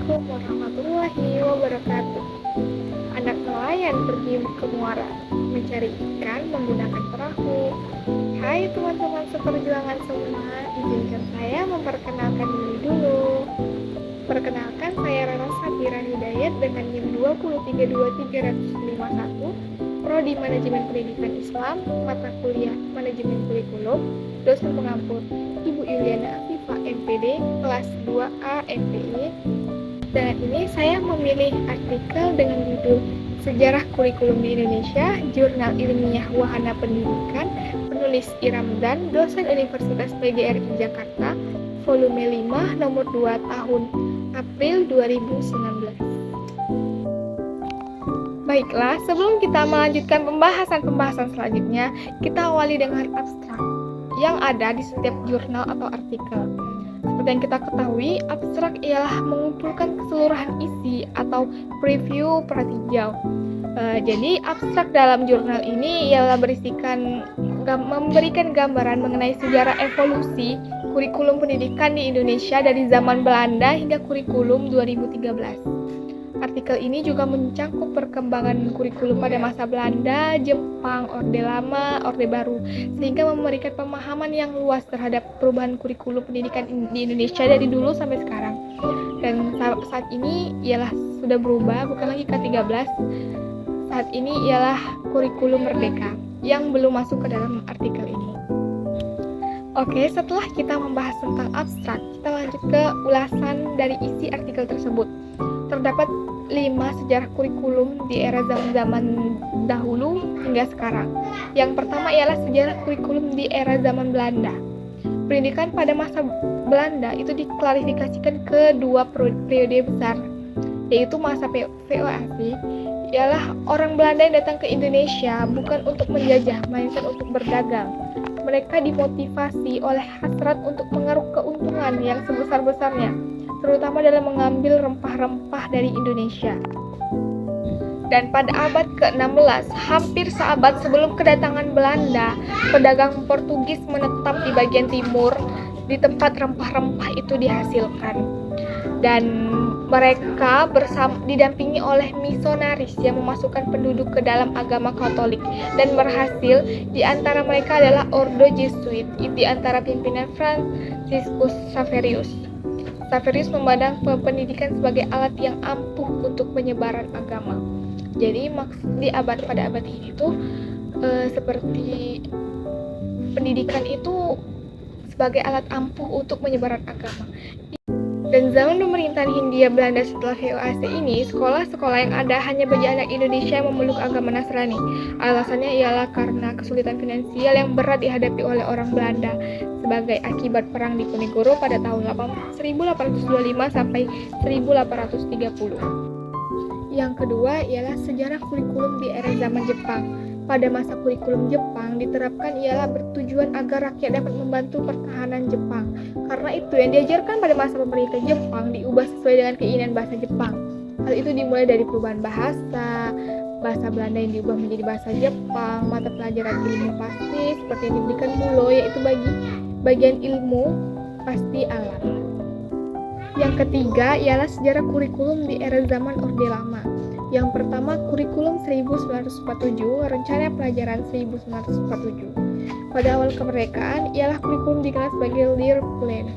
Assalamualaikum warahmatullahi wabarakatuh. Anak nelayan pergi ke muara, mencari ikan menggunakan perahu. Hai teman-teman seperjuangan semua, izinkan saya memperkenalkan diri dulu. Perkenalkan, saya Rara Sapira Hidayat dengan NIM 2323351, Prodi Manajemen Pendidikan Islam, mata kuliah Manajemen Kurikulum, dosen pengampu Ibu Yuliana Afifa MPD, kelas 2A MPI. Dan ini saya memilih artikel dengan judul Sejarah Kurikulum di Indonesia, Jurnal Ilmiah Wahana Pendidikan, penulis Iramdan, dosen Universitas PGRI Jakarta, volume 5, nomor 2 tahun April 2019. Baiklah, sebelum kita melanjutkan pembahasan selanjutnya, kita awali dengan abstrak yang ada di setiap jurnal atau artikel. Seperti yang kita ketahui, abstrak ialah mengumpulkan keseluruhan isi atau preview pratinjau. Jadi abstrak dalam jurnal ini ialah memberikan gambaran mengenai sejarah evolusi kurikulum pendidikan di Indonesia dari zaman Belanda hingga kurikulum 2013. Artikel ini juga mencakup perkembangan kurikulum pada masa Belanda, Jepang, Orde Lama, Orde Baru, sehingga memberikan pemahaman yang luas terhadap perubahan kurikulum pendidikan di Indonesia dari dulu sampai sekarang. Dan saat ini ialah sudah berubah, bukan lagi K13. Saat ini ialah kurikulum merdeka yang belum masuk ke dalam artikel ini. Oke, setelah kita membahas tentang abstrak, kita lanjut ke ulasan dari isi artikel tersebut. Terdapat 5 sejarah kurikulum di era zaman-zaman dahulu hingga sekarang. Yang pertama ialah sejarah kurikulum di era zaman Belanda. Pendidikan pada masa Belanda itu diklasifikasikan ke 2 periode besar, yaitu masa VOAC, ialah orang Belanda yang datang ke Indonesia bukan untuk menjajah, melainkan untuk berdagang. Mereka dimotivasi oleh hasrat untuk mengeruk keuntungan yang sebesar-besarnya, terutama dalam mengambil rempah-rempah dari Indonesia. Dan pada abad ke-16, hampir seabad sebelum kedatangan Belanda, pedagang Portugis menetap di bagian timur, di tempat rempah-rempah itu dihasilkan. Dan mereka didampingi oleh misionaris yang memasukkan penduduk ke dalam agama Katolik, dan berhasil. Di antara mereka adalah Ordo Jesuit, di antara pimpinan Franciscus Xaverius. Xaverius memandang pendidikan sebagai alat yang ampuh untuk penyebaran agama. Jadi pada abad ini tuh seperti pendidikan itu sebagai alat ampuh untuk penyebaran agama. Dan zaman pemerintahan Hindia Belanda setelah VOAC ini, sekolah-sekolah yang ada hanya bagi anak Indonesia yang memeluk agama Nasrani. Alasannya ialah karena kesulitan finansial yang berat dihadapi oleh orang Belanda sebagai akibat perang Diponegoro pada tahun 1825 sampai 1830. Yang kedua ialah sejarah kurikulum di era zaman Jepang. Pada masa kurikulum Jepang diterapkan ialah bertujuan agar rakyat dapat membantu pertahanan Jepang. Karena itu yang diajarkan pada masa pemerintah Jepang diubah sesuai dengan keinginan bahasa Jepang. Hal itu dimulai dari perubahan bahasa Belanda yang diubah menjadi bahasa Jepang, mata pelajaran ilmu pasti seperti yang diberikan Mulo, yaitu bagian ilmu pasti alam. Yang ketiga ialah sejarah kurikulum di era zaman Orde Lama. Yang pertama, kurikulum 1947, rencana pelajaran 1947. Pada awal kemerdekaan, ialah kurikulum dikenal sebagai Leerplan.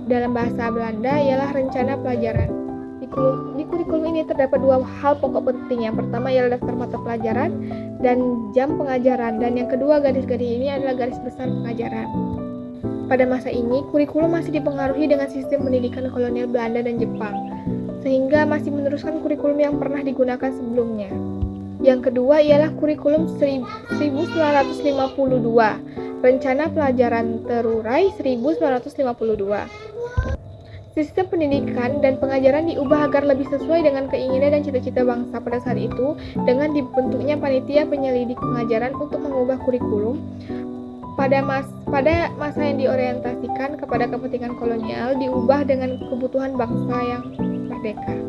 Dalam bahasa Belanda, ialah rencana pelajaran. Di kurikulum ini terdapat 2 hal pokok penting. Yang pertama ialah daftar mata pelajaran dan jam pengajaran. Dan yang kedua, garis-garis ini adalah garis besar pengajaran. Pada masa ini, kurikulum masih dipengaruhi dengan sistem pendidikan kolonial Belanda dan Jepang, sehingga masih meneruskan kurikulum yang pernah digunakan sebelumnya. Yang kedua ialah kurikulum 1952, rencana pelajaran terurai 1952. Sistem pendidikan dan pengajaran diubah agar lebih sesuai dengan keinginan dan cita-cita bangsa pada saat itu, dengan dibentuknya panitia penyelidik pengajaran untuk mengubah kurikulum pada masa yang diorientasikan kepada kepentingan kolonial diubah dengan kebutuhan bangsa yang merdeka.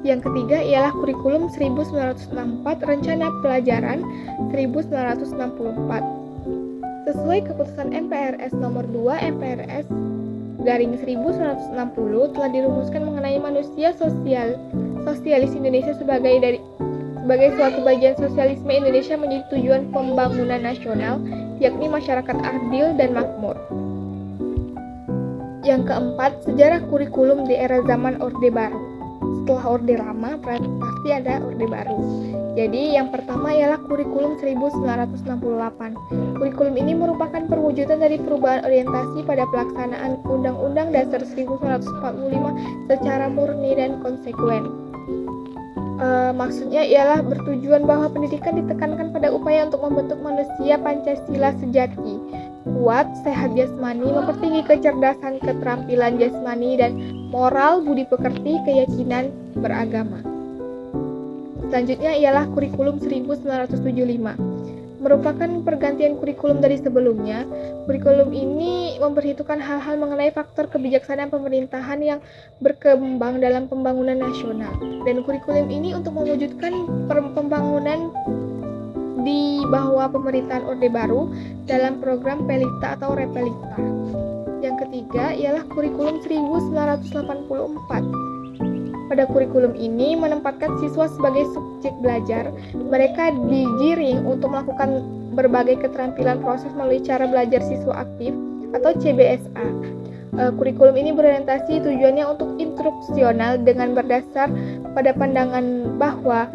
Yang ketiga ialah kurikulum 1964, rencana pelajaran 1964. Sesuai keputusan MPRS nomor 2 MPRS 1960 telah dirumuskan mengenai manusia sosialis Indonesia sebagai suatu bagian sosialisme Indonesia menjadi tujuan pembangunan nasional, yakni masyarakat adil dan makmur. Yang keempat, sejarah kurikulum di era zaman Orde Baru. Setelah Orde Lama, pasti ada Orde Baru. Jadi, yang pertama ialah kurikulum 1968. Kurikulum ini merupakan perwujudan dari perubahan orientasi pada pelaksanaan Undang-Undang Dasar 1945 secara murni dan konsekuen. Maksudnya ialah bertujuan bahwa pendidikan ditekankan pada upaya untuk membentuk manusia Pancasila sejati, kuat, sehat jasmani, mempertinggi kecerdasan, keterampilan jasmani, dan moral, budi pekerti, keyakinan beragama. Selanjutnya ialah kurikulum 1975. Merupakan pergantian kurikulum dari sebelumnya. Kurikulum ini memperhitungkan hal-hal mengenai faktor kebijaksanaan pemerintahan yang berkembang dalam pembangunan nasional. Dan kurikulum ini untuk mewujudkan pembangunan di bawah pemerintahan Orde Baru dalam program Pelita atau Repelita. Yang ketiga ialah kurikulum 1984. Pada kurikulum ini menempatkan siswa sebagai subjek belajar. Mereka digiring untuk melakukan berbagai keterampilan proses melalui cara belajar siswa aktif atau CBSA. Kurikulum ini berorientasi tujuannya untuk instruksional dengan berdasar pada pandangan bahwa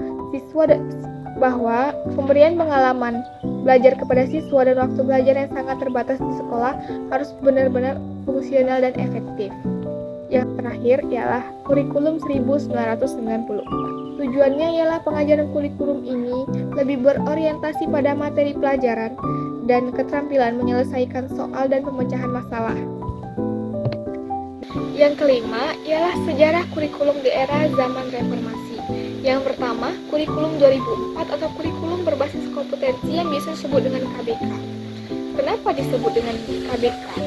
pemberian pengalaman belajar kepada siswa dan waktu belajar yang sangat terbatas di sekolah harus benar-benar fungsional dan efektif. Yang terakhir ialah kurikulum 1994. Tujuannya ialah pengajaran kurikulum ini lebih berorientasi pada materi pelajaran dan keterampilan menyelesaikan soal dan pemecahan masalah. Yang kelima ialah sejarah kurikulum di era zaman reformasi. Yang pertama, kurikulum 2004 atau kurikulum berbasis kompetensi yang biasa disebut dengan KBK. Kenapa disebut dengan KBK?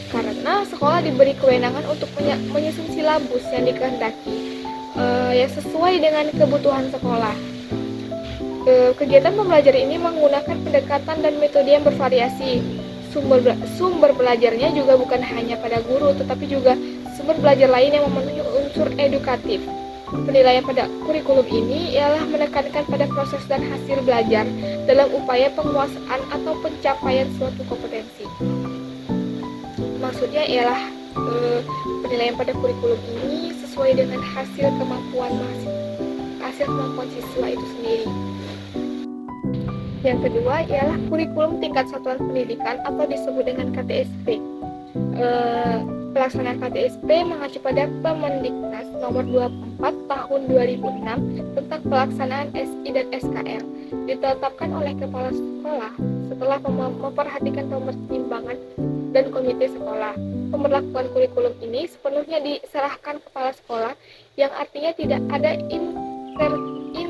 Karena sekolah diberi kewenangan untuk menyusun silabus yang dikehendaki yang sesuai dengan kebutuhan sekolah. Kegiatan pembelajaran ini menggunakan pendekatan dan metode yang bervariasi. Sumber belajarnya juga bukan hanya pada guru, tetapi juga sumber belajar lain yang memenuhi unsur edukatif. Penilaian pada kurikulum ini ialah menekankan pada proses dan hasil belajar dalam upaya penguasaan atau pencapaian suatu kompetensi. Maksudnya ialah penilaian pada kurikulum ini sesuai dengan hasil kemampuan siswa itu sendiri. Yang kedua ialah kurikulum tingkat satuan pendidikan atau disebut dengan KTSP. Pelaksanaan KTSP mengacu pada Permendiknas nomor 24 tahun 2006 tentang pelaksanaan SI dan SKL, ditetapkan oleh kepala sekolah setelah memperhatikan pertimbangan dan komite sekolah. Pemberlakuan kurikulum ini sepenuhnya diserahkan kepala sekolah, yang artinya tidak ada intervensi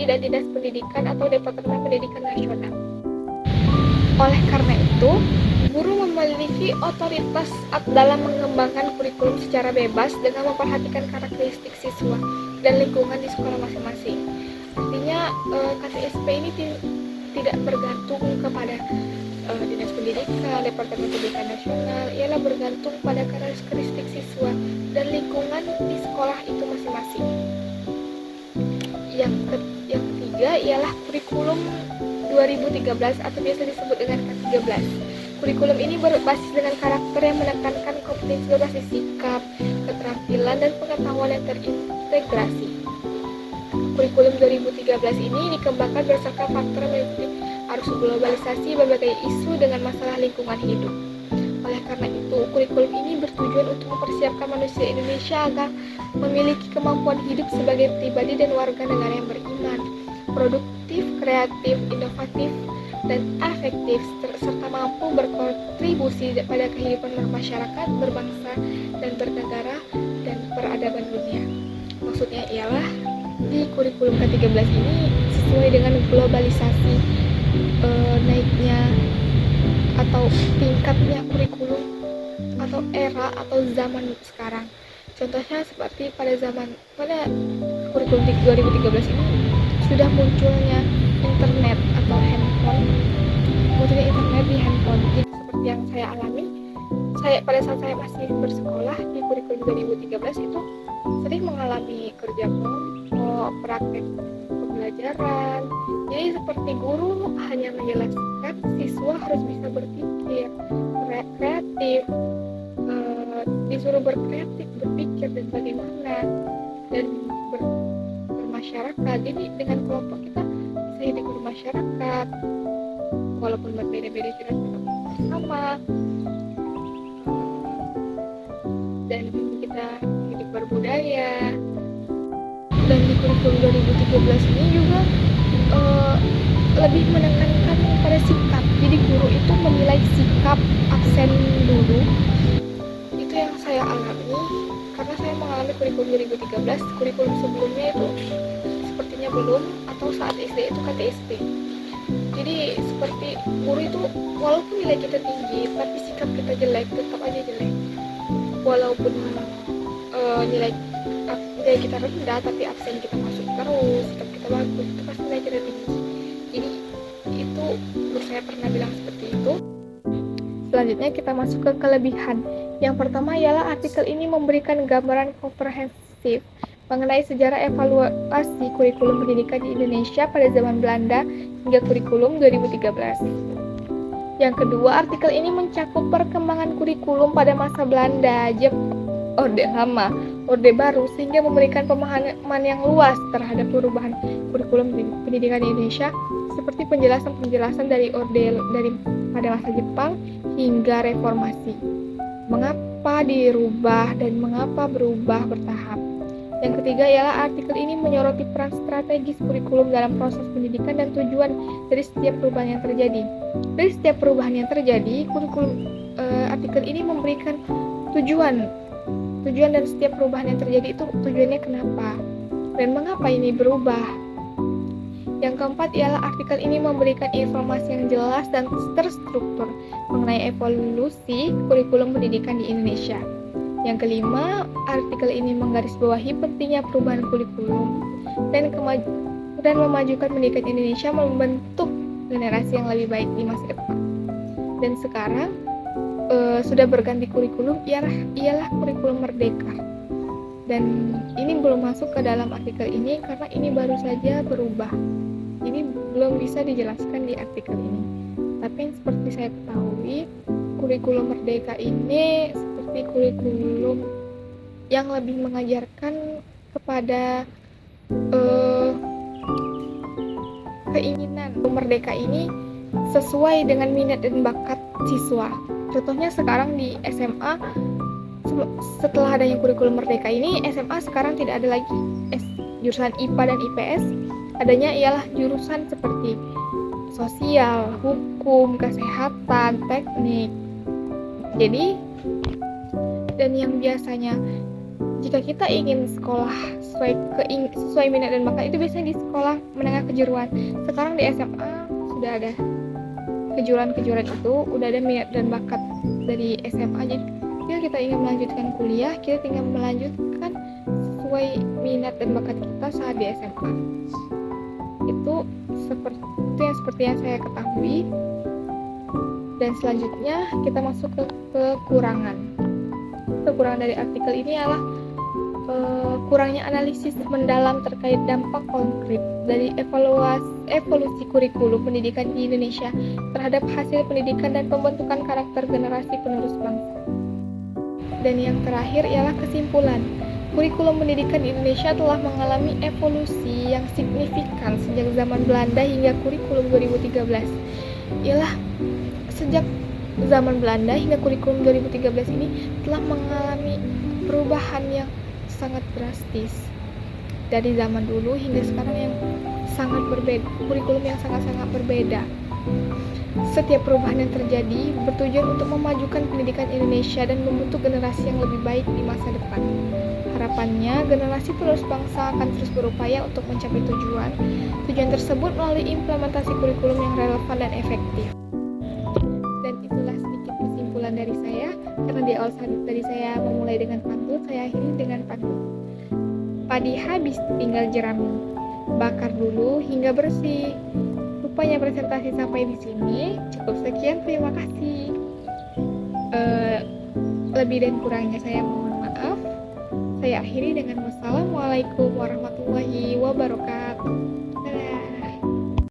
dan Dinas Pendidikan atau Departemen Pendidikan Nasional. Oleh karena itu, guru memiliki otoritas dalam mengembangkan kurikulum secara bebas dengan memperhatikan karakteristik siswa dan lingkungan di sekolah masing-masing. Artinya KTSP ini tidak bergantung kepada Dinas Pendidikan, Departemen Pendidikan Nasional, ialah bergantung pada karakteristik siswa dan lingkungan di sekolah itu masing-masing. Yang ketiga ialah kurikulum 2013 atau biasa disebut dengan K13. Kurikulum ini berbasis dengan karakter yang menekankan kompetensi berbasis sikap, keterampilan, dan pengetahuan yang terintegrasi. Kurikulum 2013 ini dikembangkan berdasarkan faktor mengikuti arus globalisasi berbagai isu dengan masalah lingkungan hidup. Oleh karena itu, kurikulum ini bertujuan untuk mempersiapkan manusia Indonesia agar memiliki kemampuan hidup sebagai pribadi dan warga negara yang beriman, produktif, kreatif, inovatif, dan efektif, serta mampu berkontribusi pada kehidupan masyarakat, berbangsa, dan bernegara, dan peradaban dunia. Maksudnya ialah di kurikulum ke-13 ini sesuai dengan globalisasi naiknya atau tingkatnya kurikulum atau era atau zaman sekarang. Contohnya seperti pada kurikulum 2013 ini sudah munculnya internet atau handphone, munculnya internet di handphone. Jadi seperti yang saya alami, pada saat saya masih bersekolah di kurikulum 2013 itu sering mengalami kerja kelompok, praktek pembelajaran. Jadi seperti guru hanya menjelaskan, siswa harus bisa berpikir kreatif, disuruh berpikir dan bagaimana dan bermasyarakat. Jadi dengan kelompok kita bisa hidup bermasyarakat walaupun berbeda-beda tidak sama, dan kita hidup berbudaya. Dan di kurikulum 2013 ini juga lebih menekankan pada sikap. Jadi guru itu menilai sikap absen dulu. Itu yang saya alami karena saya mengalami kurikulum 2013. Kurikulum sebelumnya itu sepertinya belum, atau saat SD itu KTSP. Jadi seperti guru itu walaupun nilai kita tinggi tapi sikap kita jelek, tetap aja jelek. Walaupun nilai kita rendah tapi absen kita masuk terus, sikap kita bagus, itu pasti nilai kita tinggi. Jadi itu guru saya pernah bilang seperti itu. Selanjutnya kita masuk ke kelebihan. Yang pertama ialah artikel ini memberikan gambaran komprehensif mengenai sejarah evaluasi kurikulum pendidikan di Indonesia pada zaman Belanda hingga kurikulum 2013. Yang kedua, artikel ini mencakup perkembangan kurikulum pada masa Belanda, Orde Lama, Orde Baru, sehingga memberikan pemahaman yang luas terhadap perubahan kurikulum pendidikan di Indonesia, seperti penjelasan-penjelasan dari pada masa Jepang hingga reformasi. Mengapa dirubah dan mengapa berubah bertahap. Yang ketiga ialah artikel ini menyoroti peran strategis kurikulum dalam proses pendidikan dan tujuan dari setiap perubahan yang terjadi. Dari setiap perubahan yang terjadi, kurikulum artikel ini memberikan tujuan dan setiap perubahan yang terjadi itu tujuannya kenapa dan mengapa ini berubah. Yang keempat ialah artikel ini memberikan informasi yang jelas dan terstruktur mengenai evolusi kurikulum pendidikan di Indonesia. Yang kelima, artikel ini menggarisbawahi pentingnya perubahan kurikulum dan memajukan pendidikan Indonesia membentuk generasi yang lebih baik di masa depan. Dan sekarang sudah berganti kurikulum, ialah kurikulum merdeka. Dan ini belum masuk ke dalam artikel ini karena ini baru saja berubah. Ini belum bisa dijelaskan di artikel ini. Tapi yang seperti saya ketahui, kurikulum merdeka ini seperti kurikulum yang lebih mengajarkan kepada keinginan. Merdeka ini sesuai dengan minat dan bakat siswa. Contohnya sekarang di SMA, setelah adanya kurikulum merdeka ini, SMA sekarang tidak ada lagi jurusan IPA dan IPS. Adanya ialah jurusan seperti sosial, hukum, kesehatan, teknik. Jadi, dan yang biasanya jika kita ingin sekolah sesuai minat dan bakat itu biasanya di sekolah menengah kejuruan. Sekarang di SMA sudah ada kejuruan-kejuruan itu, udah ada minat dan bakat dari SMA. Jadi jika kita ingin melanjutkan kuliah, kita tinggal melanjutkan sesuai minat dan bakat kita saat di SMA. Itu seperti yang saya ketahui. Dan selanjutnya kita masuk ke kekurangan. Kekurangan dari artikel ini adalah kurangnya analisis mendalam terkait dampak konkret dari evolusi kurikulum pendidikan di Indonesia terhadap hasil pendidikan dan pembentukan karakter generasi penerus bangsa. Dan yang terakhir ialah kesimpulan. Kurikulum pendidikan di Indonesia telah mengalami evolusi yang signifikan sejak zaman Belanda hingga kurikulum 2013. Ialah sejak zaman Belanda hingga kurikulum 2013 ini telah mengalami perubahan yang sangat drastis. Dari zaman dulu hingga sekarang yang sangat berbeda, kurikulum yang sangat-sangat berbeda. Setiap perubahan yang terjadi bertujuan untuk memajukan pendidikan Indonesia dan membentuk generasi yang lebih baik di masa depan. Harapannya, generasi penerus bangsa akan terus berupaya untuk mencapai tujuan tersebut melalui implementasi kurikulum yang relevan dan efektif. Dan itulah sedikit kesimpulan dari saya, karena di awal tadi saya memulai dengan pantun, saya akhiri dengan pantun. Padi habis tinggal jerami, bakar dulu hingga bersih. Rupanya presentasi sampai di sini. Cukup sekian, terima kasih. Lebih dan kurangnya saya mohon maaf. Saya akhiri dengan wassalamualaikum warahmatullahi wabarakatuh.